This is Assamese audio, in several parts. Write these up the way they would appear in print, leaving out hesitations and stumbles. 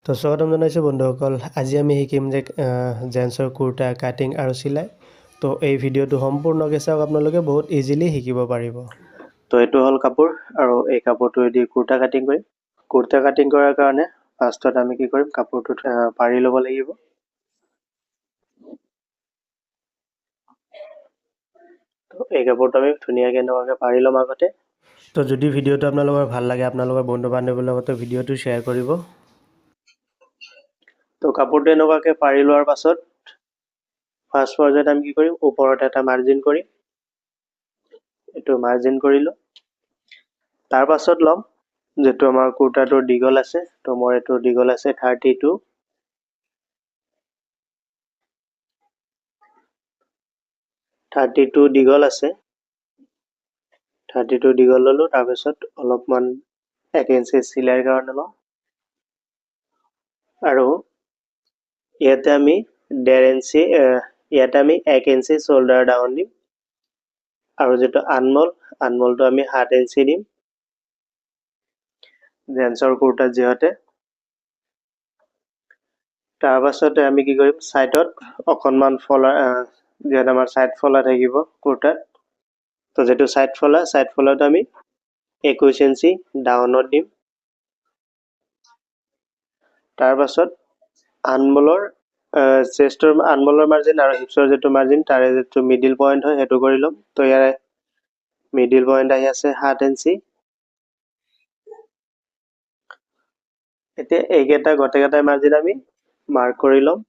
তো স্বাগতম জনাইছোঁ বন্ধুসকল। আজি আমি শিকিম যে জেন্সৰ কুৰ্তা কাটিং আৰু চিলাই। তো এই ভিডিঅ'টো সম্পূৰ্ণকৈ চাওক, আপোনালোকে বহুত ইজিলি শিকিব পাৰিব। তো এইটো হ'ল কাপোৰ আৰু এই কাপোৰটোৱেদি কুৰ্তা কাটিং কৰিম। কুৰ্তা কাটিং কৰাৰ কাৰণে ফাৰ্ষ্টত আমি কি কৰিম, কাপোৰটোত পাৰি ল'ব লাগিব। তো এই কাপোৰটো আমি ধুনীয়াকৈ এনেকুৱাকৈ পাৰি ল'ম আগতে। তো যদি ভিডিঅ'টো আপোনালোকৰ ভাল লাগে, আপোনালোকৰ বন্ধু বান্ধৱীৰ লগতে ভিডিঅ'টো শ্বেয়াৰ কৰিব। তো কাপোৰটো এনেকুৱাকৈ পাৰি লোৱাৰ পাছত ফাৰ্ষ্ট পৰ্যায়ত আমি কি কৰিম, ওপৰত এটা মাৰ্জিন কৰিম। এইটো মাৰ্জিন কৰিলোঁ। তাৰ পাছত ল'ম যিটো আমাৰ কুৰ্তাটোৰ দীঘল আছে, তো মোৰ এইটো দীঘল আছে 32। দীঘল আছে, 32 দীঘল ল'লোঁ। তাৰপিছত অলপমান 1 ইঞ্চি চিলাইৰ কাৰণে ল'ম আৰু ইয়াতে আমি 1.5 ইঞ্চি ইয়াতে আমি 1 ইঞ্চি শোল্ডাৰ ডাউন দিম আৰু যেটো আনমলটো আমি 7 ইঞ্চি দিম জেন্সৰ কুৰ্তা যিহেতু। তাৰ পাছতে আমি কি কৰিম, সাইডত অকনমান ফলা যেটা আমাৰ সাইড ফলা থাকিব কুৰ্তাত। তো যেটো সাইড ফলাত আমি 21 ইঞ্চি ডাউনত দিম। তাৰ পাছত আনমলৰ চেষ্টৰ আনমলৰ মাৰ্জিন আৰু হিপছৰ যেটো মাৰ্জিন তাৰে যেটো মিডিল পইণ্ট হয় হেতু কৰি লম। তো ইয়াৰে মিডিল পইণ্ট আহি আছে 7 ইঞ্চি। এতিয়া এইকেইটা গোটেইকেইটা মাৰ্জিন আমি মাৰ্ক কৰি লম।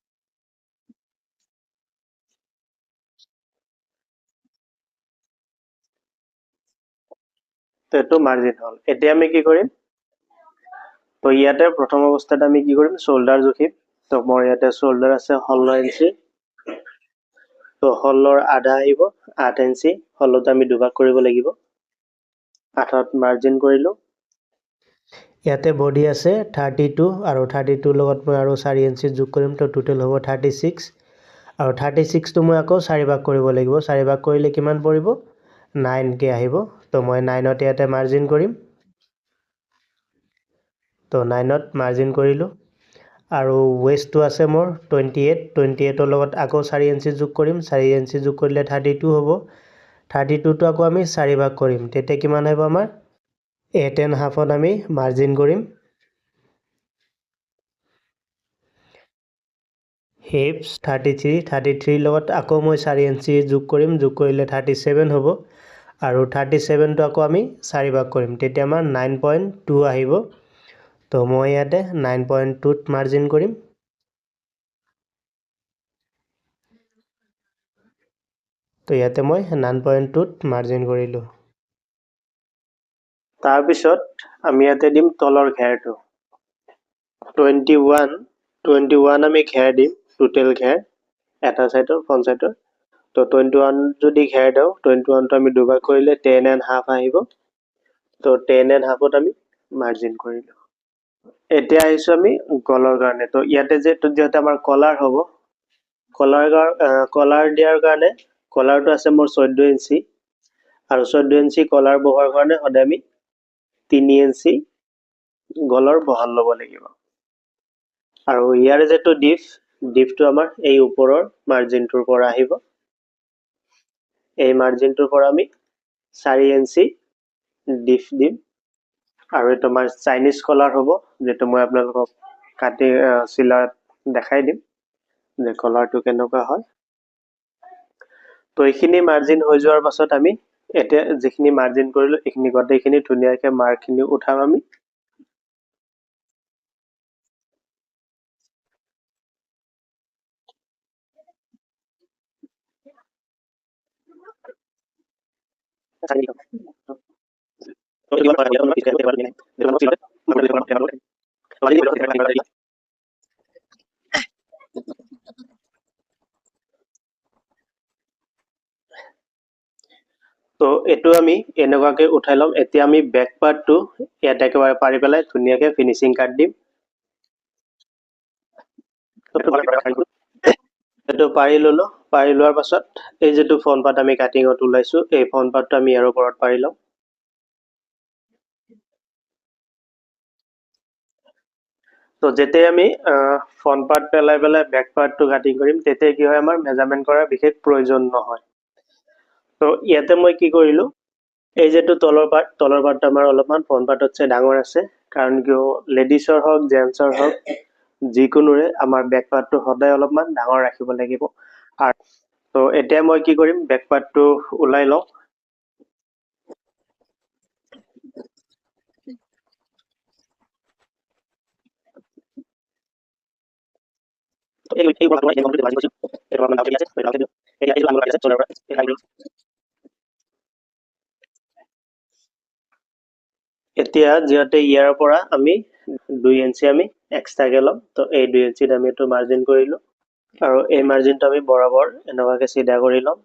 তো এটো মাৰ্জিন হ'ল। এতিয়া আমি কি কৰিম, তো ইয়াতে প্ৰথম অৱস্থাত আমি কি কৰিম, শোল্ডাৰ জুখিম। তো মোৰ ইয়াতে শোল্ডাৰ আছে 16 ইঞ্চি। তো 16ৰ আধা আহিব 8 ইঞ্চি। 16ত আমি দুভাগ কৰিব লাগিব। 8ত মাৰ্জিন কৰিলোঁ। ইয়াতে বডি আছে 32 আৰু 32 লগত মই আৰু 4 ইঞ্চি যোগ কৰিম। তো টোটেল হ'ব 36 আৰু 36টো মই আকৌ 4 ভাগ কৰিব লাগিব। 4 ভাগ কৰিলে কিমান পৰিব, 9 কে আহিব। তো মই 9ত ইয়াতে মাৰ্জিন কৰিম। তো 9ত মাৰ্জিন কৰিলোঁ আৰু ৱেষ্টটো আছে মোৰ 28ৰ লগত আকৌ 4 ইঞ্চি যোগ কৰিম। 4 ইঞ্চি যোগ কৰিলে 32 হ'ব। 32টো আকৌ আমি 4 ভাগ কৰিম, তেতিয়া কিমান আহিব আমাৰ 8.5ত আমি মাৰ্জিন কৰিম। হিপছ 33 লগত আকৌ মই 4 ইঞ্চি যোগ কৰিম। যোগ কৰিলে 37 হ'ব আৰু 37টো আকৌ আমি 4 ভাগ কৰিম, তেতিয়া আমাৰ 9.2 আহিব। তো মই ইয়াতে 9.2ত মাৰ্জিন কৰিম। তো ইয়াতে মই 9.2ত মাৰ্জিন কৰিলোঁ। তাৰপিছত আমি ইয়াতে দিম তলৰ ঘেৰটো 21 আমি ঘেৰ দিম, টোটেল ঘেৰ এটা সাইডৰ ফ্ৰন্ট সাইডৰ। তো 21 যদি ঘেৰ দিওঁ, 21টো আমি দুভাগ কৰিলে 10.5 আহিব। তো 10.5ত আমি মাৰ্জিন কৰিলোঁ। এতিয়া আহিছোঁ আমি গলৰ কাৰণে। তো ইয়াতে যিহেতু আমাৰ কলাৰ হ'ব, কলাৰ দিয়াৰ কাৰণে কলাৰটো আছে মোৰ 14 ইঞ্চি আৰু 14 ইঞ্চি কলাৰ বহোৱাৰ কাৰণে সদায় আমি 3 ইঞ্চি গলৰ বহল ল'ব লাগিব। আৰু ইয়াৰে যেটো ডিপটো আমাৰ এই ওপৰৰ মাৰ্জিনটোৰ পৰা আহিব। এই মাৰ্জিনটোৰ পৰা আমি 4 ইঞ্চি ডিপ দিম আৰু এইটো আমাৰ চাইনিজ কলাৰ হ'ব, যেটো মই আপোনালোকক কাটি চিলাত দেখাই দিম যে কলাৰটো কেনেকুৱা হয়। তো এইখিনি মাৰ্জিন হৈ যোৱাৰ পাছত আমি এতিয়া যিখিনি মাৰ্জিন কৰিলোঁ এইখিনি গোটেইখিনি ধুনীয়াকৈ মাৰ্কখিনি উঠাম আমি। তো এইটো আমি এনেকুৱাকৈ উঠাই ল'ম। এতিয়া আমি বেক পাৰ্টটো ইয়াত একেবাৰে পাৰি পেলাই ধুনীয়াকৈ ফিনিচিং কাট দিম। এইটো পাৰি ল'লোঁ। পাৰি লোৱাৰ পাছত এই যেটো ফ্ৰন্ট পাৰ্ট আমি কাটিঙত ওলাইছোঁ, এই ফ্ৰন্ট পাৰ্টটো আমি ইয়াৰ ওপৰত পাৰি ল'ম। তো যেতিয়া আমি ফ্ৰণ্ট পাৰ্ট পেলাই পেলাই বেক পাৰ্টটো কাটিং কৰিম তেতিয়া কি হয় আমাৰ মেজাৰমেণ্ট কৰাৰ বিশেষ প্ৰয়োজন নহয়। তো ইয়াতে মই কি কৰিলোঁ, এই যেটো তলৰ পাৰ্ট আমাৰ অলপমান ফ্ৰণ্ট পাৰ্টতছে ডাঙৰ আছে, কাৰণ কিয় লেডিছৰ হওক জেন্টছৰ হওক যিকোনোৰে আমাৰ বেক পাৰ্টটো সদায় অলপমান ডাঙৰ ৰাখিব লাগিব। আৰু তো এতিয়া মই কি কৰিম, বেক পাৰ্টটো ওলাই লওঁ। এতিয়া যিহেতু ইয়াৰ পৰা আমি 2 ইঞ্চি আমি এক্সট্ৰাকে ল'ম, তো এই 2 ইঞ্চিত আমি এইটো মাৰ্জিন কৰিলোঁ আৰু এই মাৰ্জিনটো আমি বৰাবৰ এনেকুৱাকে চিধা কৰি ল'ম।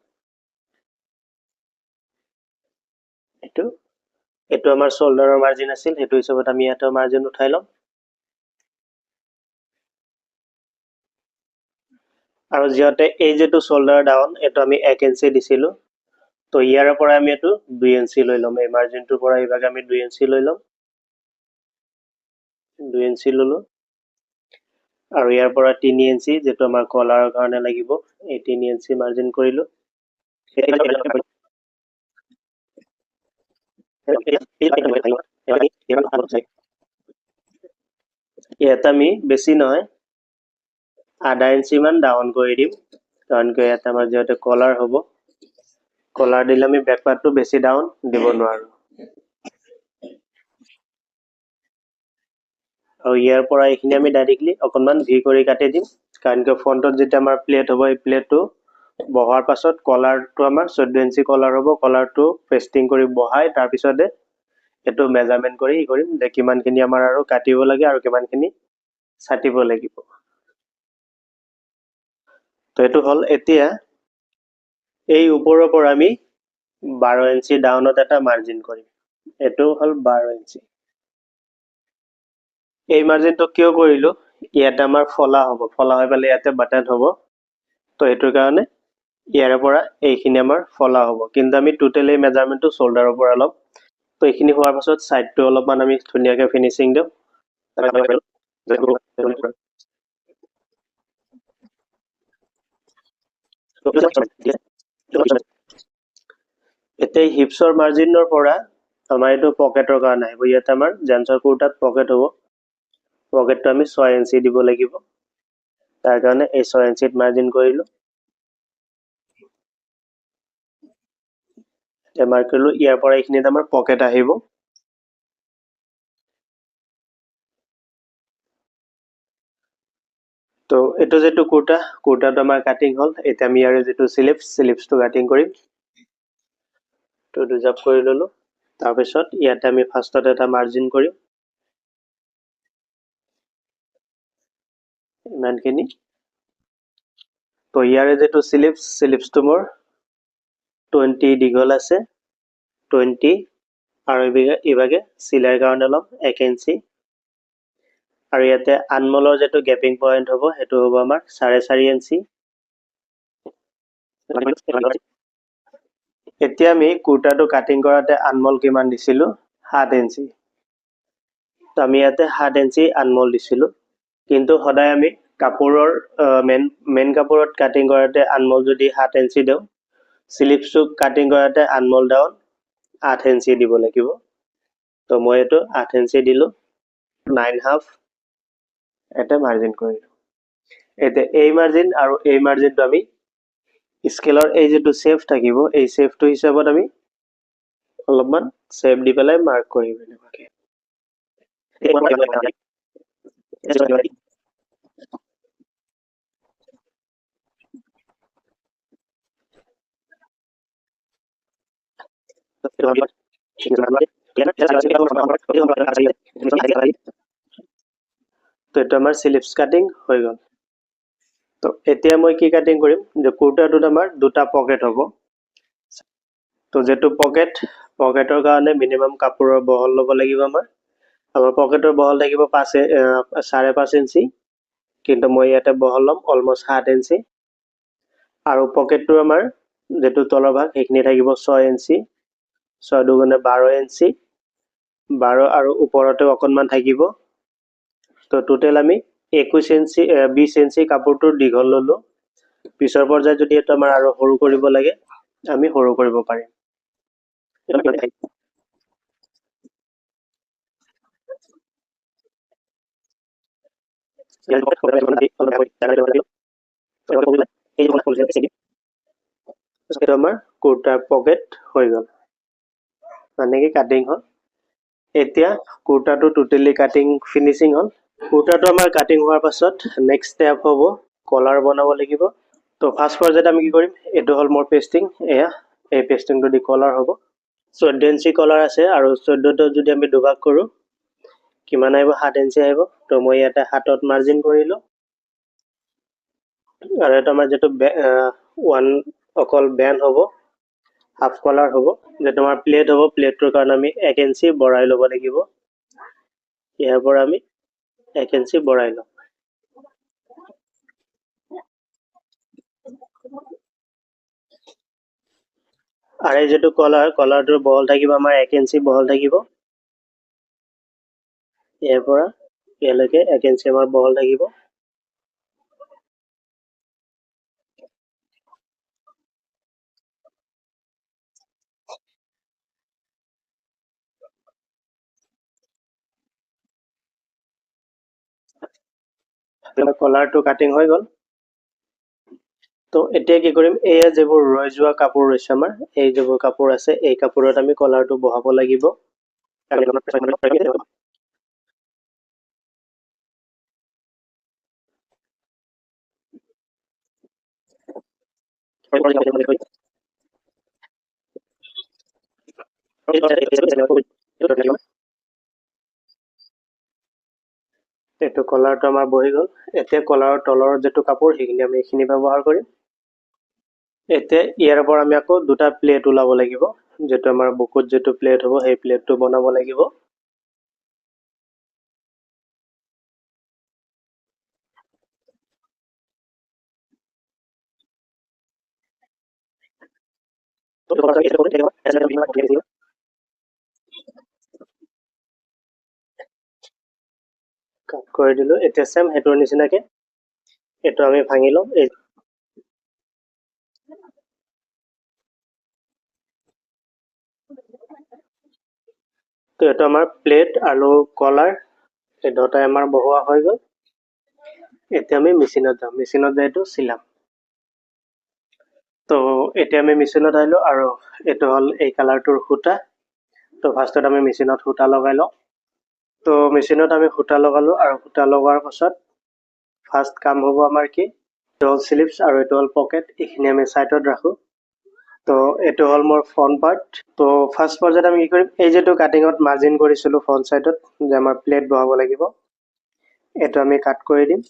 এইটো আমাৰ শোল্ডাৰৰ মাৰ্জিন আছিল, সেইটো হিচাপত আমি ইয়াতে মাৰ্জিন উঠাই ল'ম। আৰু যিহেতু এই যেটো শোল্ডাৰ ডাউন এইটো আমি 1 ইঞ্চি দিছিলোঁ, তো ইয়াৰ পৰা আমি এইটো 2 ইঞ্চি লৈ ল'ম। এই মাৰ্জিনটোৰ পৰা এইভাগে আমি 2 ইঞ্চি লৈ ল'ম, 2 ইঞ্চি ল'লোঁ। আৰু ইয়াৰ পৰা 3 ইঞ্চি যেটো আমাৰ কলাৰৰ কাৰণে লাগিব, এই 3 ইঞ্চি মাৰ্জিন কৰিলোঁ। ইয়াত আমি বেছি নহয় আধা ইঞ্চি মান ডাউন কৰি দিম, কাৰণ কিয় ইয়াত আমাৰ যিহেতু কলাৰ হ'ব, কলাৰ দিলে আমি বেক পাৰ্টটো বেছি ডাউন দিব নোৱাৰোঁ। আৰু ইয়াৰ পৰা এইখিনি আমি ডাইৰেক্টলি অকণমান ভি কৰি কাটি দিম, কাৰণ কিয় ফ্ৰণ্টত যেতিয়া আমাৰ প্লেট হ'ব, এই প্লেটটো বহাৰ পাছত কলাৰটো আমাৰ 14 ইঞ্চি কলাৰ হ'ব, কলাৰটো পেষ্টিং কৰি বহাই তাৰপিছতে এইটো মেজাৰমেণ্ট কৰি কৰিম যে কিমানখিনি আমাৰ আৰু কাটিব লাগে আৰু কিমানখিনি ছাটিব লাগিব। তো এইটো হ'ল। এতিয়া এই ওপৰৰ পৰা আমি 12 ইঞ্চি ডাউনত এটা মাৰ্জিন কৰিম, এইটো হ'ল 12 ইঞ্চি। এই মাৰ্জিনটো কিয় কৰিলোঁ, ইয়াতে আমাৰ ফলা হ'ব, ফলা হৈ পেলাই ইয়াতে বাটন হ'ব, তো এইটোৰ কাৰণে ইয়াৰে পৰা এইখিনি আমাৰ ফলা হ'ব, কিন্তু আমি টোটেল এই মেজাৰমেণ্টটো শোল্ডাৰৰ পৰা ল'ম। তো এইখিনি হোৱাৰ পাছত ছাইডটো অলপমান আমি ধুনীয়াকৈ ফিনিচিং দিওঁ। এতিয়া হিপছৰ মাৰ্জিনৰ পৰা আমাৰ এইটো পকেটৰ কাৰণে আহিব, ইয়াতে আমাৰ জেন্টছৰ কুৰ্তাত পকেট হ'ব, পকেটটো আমি 6 ইঞ্চি দিব লাগিব, তাৰ কাৰণে এই 6 ইঞ্চিত মাৰ্জিন কৰিলোঁ। এতিয়া মাৰ্ক কৰিলোঁ, ইয়াৰ পৰা এইখিনিত আমাৰ পকেট আহিব। তো এইটো যেটো কুৰ্তাটো আমাৰ কাটিং হ'ল, এতিয়া আমি ইয়াৰে যেটো চিলিপছটো কাটিং কৰিম। তো ৰিজাৰ্ভ কৰি ল'লোঁ, তাৰপিছত ইয়াতে আমি ফাৰ্ষ্টত এটা মাৰ্জিন কৰিম, ইমানখিনি। তো ইয়াৰে যেটো চিলিপছটো মোৰ 20 দীঘল আছে, 20, আৰু ইভাগে চিলাইৰ কাৰণে ল'ম 1 ইঞ্চি। আৰু ইয়াতে আনমলৰ যেটো গেপিং পইণ্ট হ'ব, সেইটো হ'ব আমাৰ 4.5 ইঞ্চি। এতিয়া আমি কুৰ্তাটো কাটিং কৰাতে আনমল কিমান দিছিলোঁ, 7 ইঞ্চি। তো আমি ইয়াতে 7 ইঞ্চি আনমল দিছিলোঁ, কিন্তু সদায় আমি কাপোৰৰ মেইন কাপোৰত কাটিং কৰাতে আনমল যদি 7 ইঞ্চি দিওঁ, স্লিভছটো কাটিং কৰাতে আনমল ডাউন 8 ইঞ্চি দিব লাগিব। তো মই এইটো 8 ইঞ্চি দিলোঁ, 9.5 এটা মাৰ্জিন কৰিলোঁ। এতিয়া এই মাৰ্জিন আৰু এই মাৰ্জিনটো আমি স্কেলৰ এই যেটো শেপ থাকিব, এই শেপটো হিচাপত আমি অলপমান শেপ দি পেলাই মাৰ্ক কৰিম এনেকুৱাকে। তো এইটো আমাৰ স্লিভছ কাটিং হৈ গ'ল। তো এতিয়া মই কি কাটিং কৰিম, যে কুৰ্তাটোত আমাৰ দুটা পকেট হ'ব। তো যেটো পকেটৰ কাৰণে মিনিমাম কাপোৰৰ বহল ল'ব লাগিব আমাৰ পকেটৰ বহল থাকিব 5.5 ইঞ্চি, কিন্তু মই ইয়াতে বহল ল'ম অলমষ্ট 7 ইঞ্চি। আৰু পকেটটো আমাৰ যেটো তলৰ ভাগ সেইখিনি থাকিব 6 ইঞ্চি, 6 দুগুণে 12 ইঞ্চি, 12 আৰু ওপৰতে অকণমান থাকিব, তো টোটেল আমি 21 ইঞ্চি 20 ইঞ্চি কাপোৰটোৰ দীঘল ললো পিছৰ পৰ্যায়ত যদি এটা আমাৰ আৰু সৰু কৰিব লাগে আমি সৰু কৰিব পাৰিম এইটো আমাৰ কুৰ্তাৰ পকেট হৈ গ'ল মানে কি কাটিং হ'ল এতিয়া কুৰ্তাটো টোটেলি কাটিং ফিনিচিং হ'ল কুৰ্তাটো আমাৰ কাটিং হোৱাৰ পাছত নেক্সট ষ্টেপ হ'ব কলাৰ বনাব লাগিব তো ফাৰ্ষ্ট পৰ্যায়ত আমি কি কৰিম এইটো হ'ল মোৰ পেষ্টিং এয়া এই পেষ্টিংটো দি কলাৰ হ'ব 14 ইঞ্চি কলাৰ আছে আৰু 14টো যদি আমি দুভাগ কৰোঁ কিমান আহিব 7 ইঞ্চি আহিব তো মই ইয়াতে 7ত মাৰ্জিন কৰিলোঁ আৰু এটা আমাৰ যেটো ওৱান অকল বেন হ'ব হাফ কলাৰ হ'ব যে তোমাৰ প্লেট হ'ব প্লেটটোৰ কাৰণে আমি 1 ইঞ্চি বঢ়াই ল'ব লাগিব ইয়াৰ পৰা আমি 1 ইঞ্চি বঢ়াই লওঁ আৰু এই যেটো কলাৰটোৰ বহল থাকিব আমাৰ 1 ইঞ্চি বহল থাকিব ইয়াৰ পৰা ইয়ালৈকে 1 ইঞ্চি আমাৰ বহল থাকিব কলাৰটো কাটিং হৈ গ'ল তো এতিয়া কি কৰিম এয়া যেবোৰ ৰৈ যোৱা কাপোৰ ৰৈছে আমাৰ এই যেবোৰ কাপোৰ আছে এই কাপোৰত আমি কলাৰটো বহাব লাগিব এইটো কলাৰটো আমাৰ বহি গ'ল এতিয়া কলাৰৰ তলৰ যেটো কাপোৰ সেইখিনি আমি এইখিনি ব্যৱহাৰ কৰিম এতিয়া ইয়াৰ পৰা আমি আকৌ দুটা প্লেট ওলাব লাগিব যেটো আমাৰ বুকুত যেটো প্লেট হ'ব সেই প্লেটটো বনাব লাগিব কাট কৰি দিলো এতিয়া সেম হেটোৰ নিচিনাকে এটো আমি ভাঙি লম তো এটা আমাৰ প্লেট আৰু কলাৰ এই দুটাই আমাৰ বহোৱা হৈ গ'ল এতিয়া আমি মেচিনত যাম মেচিনত যাই এইটো চিলাম তো এতিয়া আমি মেচিনত আহিলো আৰু এইটো হ'ল এই কালাৰটোৰ সূতা তো ফাৰ্ষ্টত আমি মেচিনত সূতা লগাই লওঁ তো মেচিনত আমি সূতা লগালো আৰু সূতা লগোৱাৰ পাছত ফাৰ্ষ্ট কাম হ'ব আমাৰ কি এইটো হ'ল স্লিপছ আৰু এইটো হ'ল পকেট এইখিনি আমি সাইডত ৰাখো তো এইটো হ'ল মোৰ ফ্ৰন্ট পাৰ্ট তো ফাৰ্ষ্ট পৰ্যায়ত আমি কি কৰিম এই যেটো কাটিংত মাৰ্জিন কৰিছিলো ফ্ৰন্ট সাইডত যে আমাৰ প্লেট বহাব লাগিব এইটো আমি কাট কৰি দিম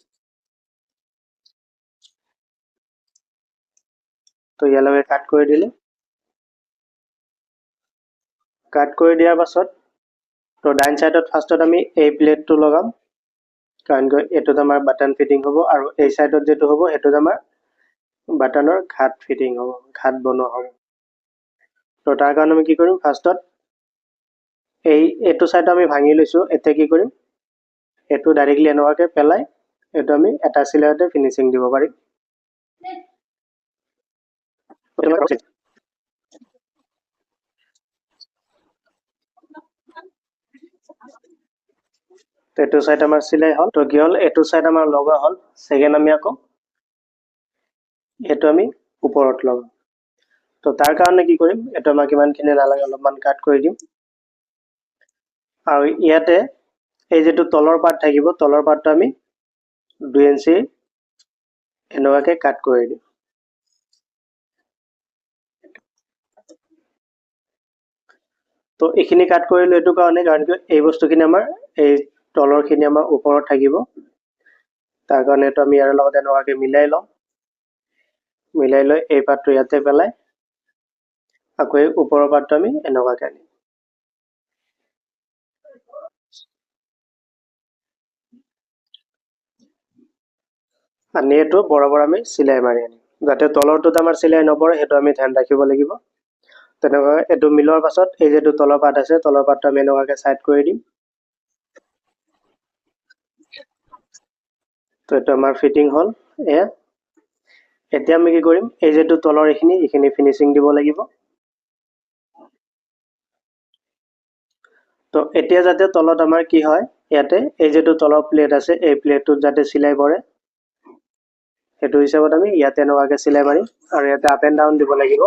তো ইয়ালৈকে কাট কৰি দিলে কাট কৰি দিয়াৰ পাছত তো ডাইন সাইডত ফাৰ্ষ্টত আমি এই প্লেটটো লগাম কাৰণ এইটোত আমাৰ বাটন ফিটিং হ'ব আৰু এই সাইডত যেটো হ'ব হেটোত আমাৰ বাটনৰ ঘাট ফিটিং হ'ব ঘাট বনোৱা হ'ব তো তাৰ কাৰণে আমি কি কৰিম ফাৰ্ষ্টত এইটো সাইড আমি ভাঙি লৈছো এতিয়া কি কৰিম এটো ডাইৰেক্টলি এনেকুৱাকে পেলাই এটো আমি এটা চিলাইতে ফিনিশিং দিব পাৰিম তো এইটো সাইড আমাৰ চিলাই হল তো কি হল এইটো সাইড আমাৰ লগা হল সেকেন্ড আমি আকৌ এটো আমি ওপৰত লগাম তো তাৰ কাৰণে কি কৰিম এটো আমাক কিমানখিনি নালাগে অলপমান কাট কৰি দিম আৰু ইয়াতে এই যেটো তলৰ পাৰ্ট থাকিব তলৰ পাৰ্টটো আমি 2 ইঞ্চি এনেকুৱাকে কাট কৰি দিম তো এইখিনি কাট কৰিলো এটো কাৰণে কাৰণ এই বস্তুখিনি আমাৰ এই তলৰখিনি আমাৰ ওপৰত থাকিব তাৰ কাৰণে এটো আমি ইয়াৰ লগত এনেকুৱাকে মিলাই লওঁ মিলাই লৈ এই পাৰ্টটো ইয়াতে পেলাই আকৌ এই ওপৰৰ পাৰ্টটো আমি এনেকুৱাকে আনিম আনি এইটো বৰাবৰ আমি চিলাই মাৰি আনিম যাতে তলৰটোত আমাৰ চিলাই নপৰে হেটো আমি ধ্যান ৰাখিব লাগিব তেনেকৈ এটো মিলোৱাৰ পাছত এই যেটো তলৰ পাৰ্ট আছে তলৰ পাৰ্টটো আমি এনেকুৱাকে সাইড কৰি দিম তো এইটো আমাৰ ফিটিং হ'ল এয়া এতিয়া আমি কি কৰিম এই যেটো তলৰ এইখিনি ফিনিশিং দিব লাগিব তো এতিয়া যাতে তলত আমাৰ কি হয় ইয়াতে এই যেটো তলৰ প্লেট আছে এই প্লেটটোত যাতে সিলাই পৰে হেতু হিচাপত আমি ইয়াতে নৱাকে সিলাই মাৰিম আৰু ইয়াতে আপ এন্ড ডাউন দিব লাগিব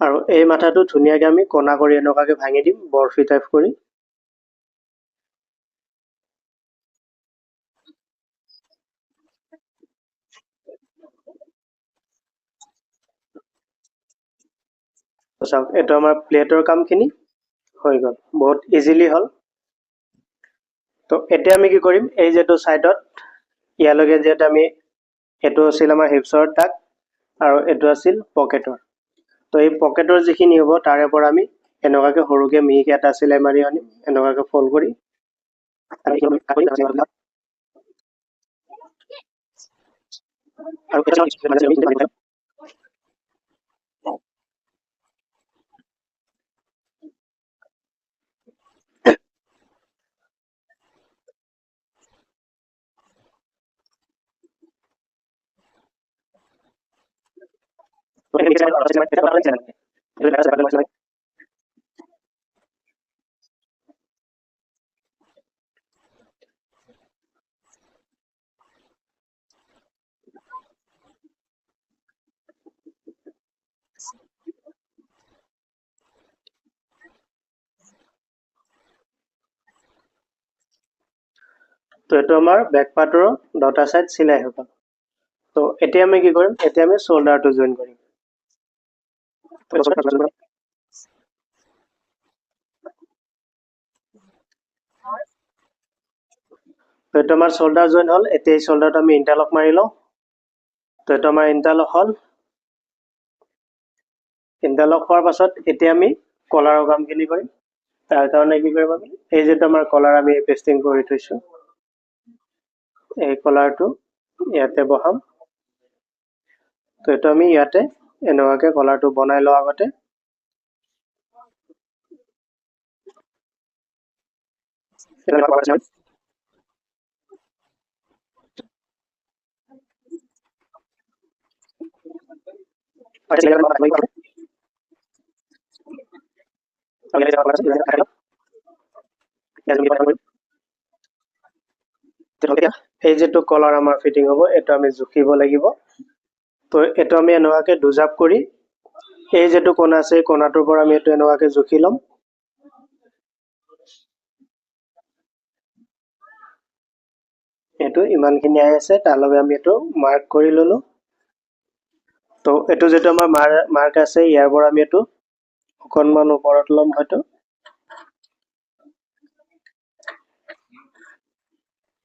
আৰু এই মাথাটো ধুনিয়াকে আমি কোনা কৰি এনেকাকে ভাঙি দিম বৰফি টাইপ কৰি চাওক এটা আমাৰ প্লেটৰ কামখিনি হৈ গল বহুত ইজিলি হল তো এতিয়া আমি কি কৰিম এই যেটো সাইডত ইয়ালগে যেটা আমি এটো আছিল আমাৰ হিপছৰ টাক আৰু এটো আছিল পকেটৰ তো এই পকেটৰ যিখিনি হ'ব তাৰে পৰা আমি এনেকাকে হৰুকে মিহিকে এটা সিলাই মাৰি আনিম এনেকাকে ফোল্ড কৰি আৰু তো এটো আমাৰ ব্যাক পাৰ্টৰ দুটা সাইড সিলাই হ'ব তো এতিয়া আমি কি কৰিম এতিয়া আমি শোল্ডাৰটো জয়েন কৰিম তো এটো আমাৰ শোল্ডাৰ জয়েন হল এতিয়া এই শোল্ডাৰটো আমি ইন্টাৰলক মাৰি লওঁ তো এটো আমাৰ ইন্টাৰলক হল ইন্টাৰলক হোৱাৰ পাছত এতিয়া আমি কলাৰৰ কামখিনি কৰিম তাৰ কাৰণে কি কৰিম আমি এই যেটো আমাৰ কলাৰ আমি পেস্টিং কৰি থৈছো এই কলাৰটো ইয়াতে বহাম তো এটো আমি ইয়াতে এনেকাকে কলাৰটো বনাই লও আগতে এই যেটো কলাৰ আমাৰ ফিটিং হ'ব এটো আমি জুখিব লাগিব তো এটো আমি এনেকাকে দুজাপ কৰি এই যেটো কোণা আছে কোণাটোৰ পৰা আমি এটো এনেকাকে জুখি লম এটো ইমানখিনি আহি আছে তাৰ লগে আমি এটো মাৰ্ক কৰি ললো তো এটো যেটো আমাৰ মাৰ্ক আছে ইয়াৰ পৰা আমি এটো অকনমান ওপৰত লম হয়তো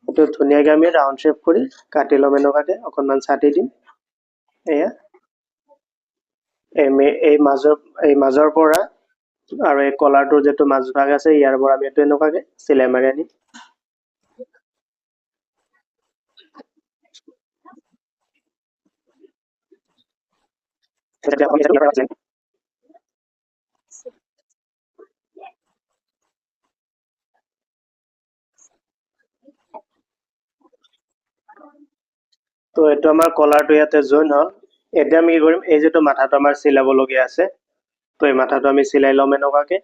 এটো ধুনিয়াকে আমি ৰাউন্ড শেপ কৰি কাটি লম এনেকাকে অকনমান ছাটি দিম এয়া এই মাজৰ পৰা আৰু এই কলাৰটোৰ যেটো মাজভাগ আছে ইয়াৰ পৰা আমি এটো এনেকাকে সিলাই মাৰি আনিম তো এটো আমাৰ কলাৰটো ইয়াতে জয়েন হল এতিয়া আমি কি কৰিম এই যেটো মাথাটো আমাৰ সিলাব লগিয়া আছে তো এই মাথাটো আমি সিলাই লম এনেকাকে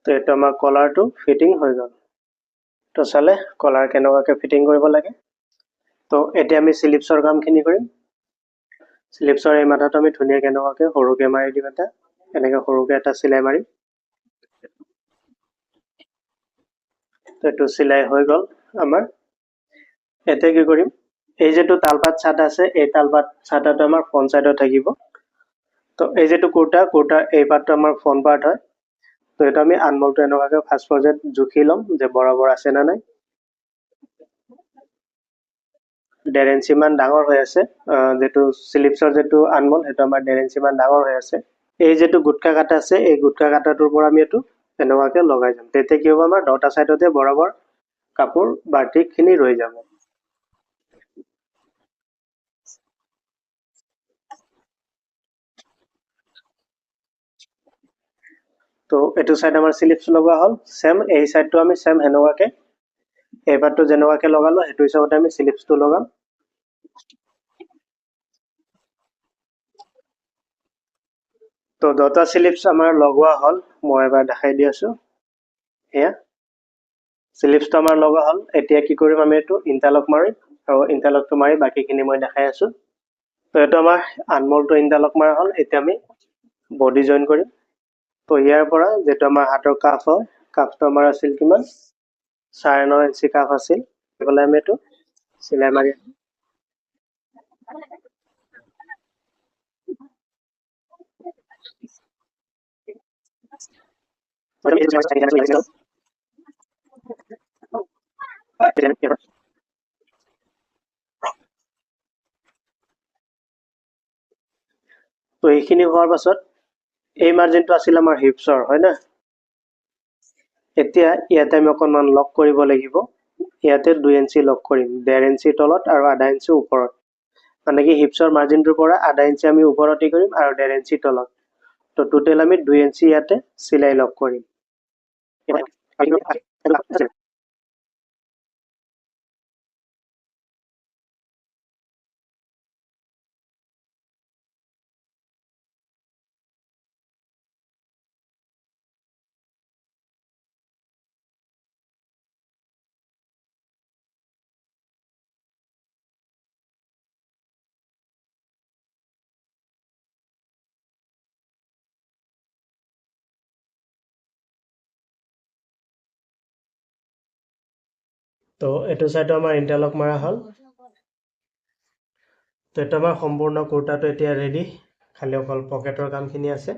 তো এটা আমাৰ কলাৰটো ফিটিং হৈ গল তো চালে কলাৰ কেনেকাকে ফিটিং কৰিব লাগে তো এতিয়া আমি স্লিপছৰ কামখিনি কৰিম স্লিপছৰ এই মাথাটো আমি ধুনিয়াকে এনেকাকে হৰুকে মাৰি দিম এটা এনেকে হৰুকে এটা সিলাই মাৰিম তো এটো সিলাই হৈ গল আমাৰ এতিয়া কি কৰিম এই যেটো তালপাত ছাট আছে এই তালপাত ছাটাটো আমাৰ ফ্ৰন্ট সাইডত থাকিব তো এই যেটো কুৰ্তা এই পাৰ্টটো আমাৰ ফ্ৰন্ট পাৰ্ট হয় তো এটা আমি আনমলটো এনেকুৱাকৈ ফাৰ্ষ্ট পৰ্যায়ত জুখি ল'ম যে বৰাবৰ আছে নে নাই। 1.5 ইঞ্চি মান ডাঙৰ হৈ আছে, যেটো চিলিপছৰ যেটো আনমল সেইটো আমাৰ 1.5 ইঞ্চি মান ডাঙৰ হৈ আছে। এই যেটো গুটকা কাটা আছে এই গুটকা কাটাটোৰ পৰা আমি এইটো এনেকুৱাকৈ লগাই যাম। তেতিয়া কি হ'ব, আমাৰ 10টা সাইডতে বৰাবৰ কাপোৰ বাটিকখিনি ৰৈ যাব। তো এইটো সাইড আমাৰ চিলিপছ লগোৱা হ'ল। সেম এই সাইডটো আমি সেম হেনেকুৱাকৈ এই পাৰ্টটো যেনেকুৱাকৈ লগালো সেইটো হিচাপতে আমি চিলিপছটো লগাম। তো 10টা চিলিপছ আমাৰ লগোৱা হ'ল, মই এবাৰ দেখাই দি আছো। এয়া চিলিপছটো আমাৰ লগোৱা হ'ল। এতিয়া কি কৰিম, আমি এইটো ইণ্টাৰলক মাৰিম আৰু ইণ্টাৰলকটো মাৰি বাকীখিনি মই দেখাই আছো। তো এইটো আমাৰ আনমলটো ইণ্টাৰলক মাৰা হ'ল। এতিয়া আমি বডি জইন কৰিম। তো ইয়াৰ পৰা যেটো আমাৰ হাতৰ কাফ হয়, কাফটো আমাৰ আছিল কিমান 9.5 ইঞ্চি কাফ আছিল। এইফালে আমি এইটো চিলাই মাৰি তো এইখিনি হোৱাৰ পাছত এই মাৰ্জিনটো আছিল আমাৰ হিপছৰ, হয় না? এতিয়া ইয়াতে আমি অকণমান লক কৰিব লাগিব। ইয়াতে 2 ইঞ্চি লক কৰিম, 1.5 ইঞ্চি তলত আৰু 1/2 ইঞ্চি ওপৰত। মানে কি হিপছৰ মাৰ্জিনটোৰ পৰা 1/2 ইঞ্চি আমি ওপৰতে কৰিম আৰু 1.5 ইঞ্চি তলত। তো টোটেল আমি 2 ইঞ্চি ইয়াতে চিলাই লক কৰিম। তো এইটো সাইডো আমাৰ ইণ্টাৰলক মাৰা হ'ল। তো এইটো আমাৰ সম্পূৰ্ণ কুৰ্তাটো এতিয়া ৰেডি, খালি অকল পকেটৰ কামখিনি আছে।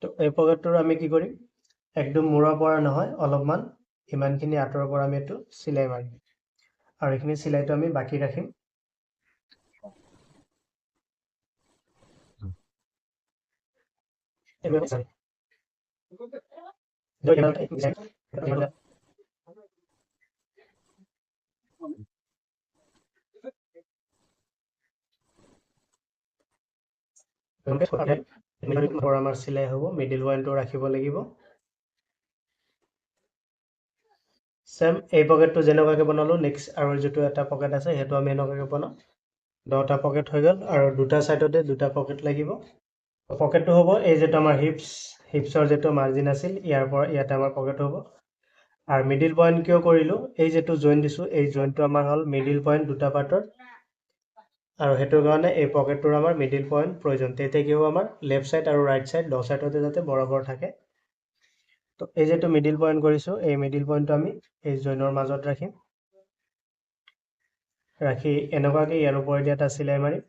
তো এই পকেটটোৰ আমি কি কৰিম, একদম মূৰৰ পৰা নহয়, অলপমান ইমানখিনি আঁতৰৰ পৰা আমি এইটো চিলাই মাৰিম আৰু এইখিনি চিলাইটো আমি বাকি ৰাখিম। আমাৰ চিলাই হ'ব, মিডিল পইণ্টটো ৰাখিব লাগিব। সেম এই পকেটটো যেনেকুৱাকৈ বনালো, নেক্সট আৰু যেটো এটা পকেট আছে সেইটো আমি এনেকুৱাকৈ বনাম। 10টা পকেট হৈ গ'ল আৰু দুটা সাইডতে দুটা পকেট লাগিব। পকেটটো হ'ব এই যেটো আমাৰ হিপছৰ যেটো মাৰ্জিন আছিল, ইয়াৰ পৰা ইয়াতে আমাৰ পকেট হ'ব। আৰু মিডিল পইণ্ট কিয় কৰিলো, এই যেটো জইন দিছো এই জইনটো আমাৰ হ'ল মিডিল পইণ্ট দুটা পাৰ্টৰ, আৰু হেতুৰ কাৰণে এই পকেটটোৰ আমাৰ মিডিল পইণ্ট প্ৰয়োজন। তেতিয়া কি হ'ব, আমাৰ লেফট সাইড আৰু ৰাইট সাইড 2 সাইডতে যাতে বৰাবৰ থাকে। তো এই যেটো মিডিল পইণ্ট কৰিছো এই মিডিল পইণ্টটো আমি এই জইনৰ মাজত ৰাখিম। ৰাখি এনেকুৱাকৈ ইয়াৰ ওপৰেদি এটা চিলাই মাৰিম।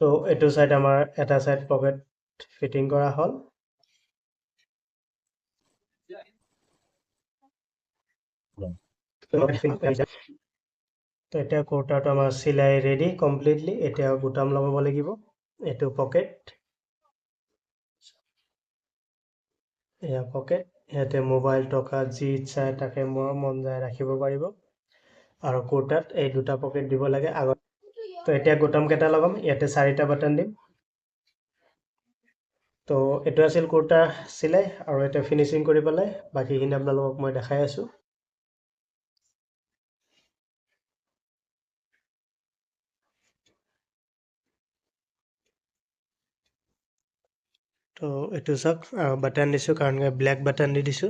তো এইটো সাইড আমাৰ এটা সাইড পকেট ফিটিং কৰা হ'ল। তো এতিয়া কুৰ্তাটো আমাৰ চিলাই ৰেডি কমপ্লিটলি। এতিয়া বুটাম লগাব লাগিব। এইটো পকেট, এয়া পকেট, ইয়াতে মোবাইল টকা যি ইচ্ছা তাকে মন যায় ৰাখিব পাৰিব। আৰু কুৰ্তাত এই দুটা পকেট দিব লাগে আগত। তো এতিয়া বুটাম কেইটা লগাম, ইয়াতে 4টা বাটন দিম। তো এইটো আছিল কুৰ্তা চিলাই, আৰু এতিয়া ফিনিচিং কৰি পেলাই বাকীখিনি আপোনালোকক মই দেখাই আছো। তো এইটো চাওক, বাটন দিছো কাৰণ ব্লেক বাটন দি দিছো।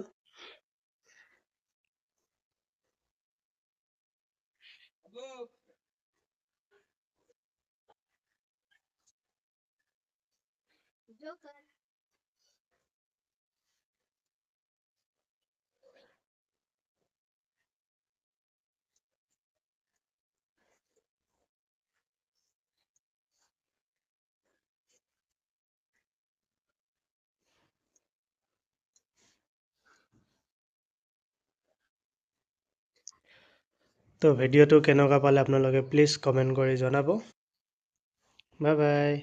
তো ভিডিঅ'টো কেনেকুৱা পালে আপোনালোকে প্লিজ কমেণ্ট কৰি জনাব। Bye bye.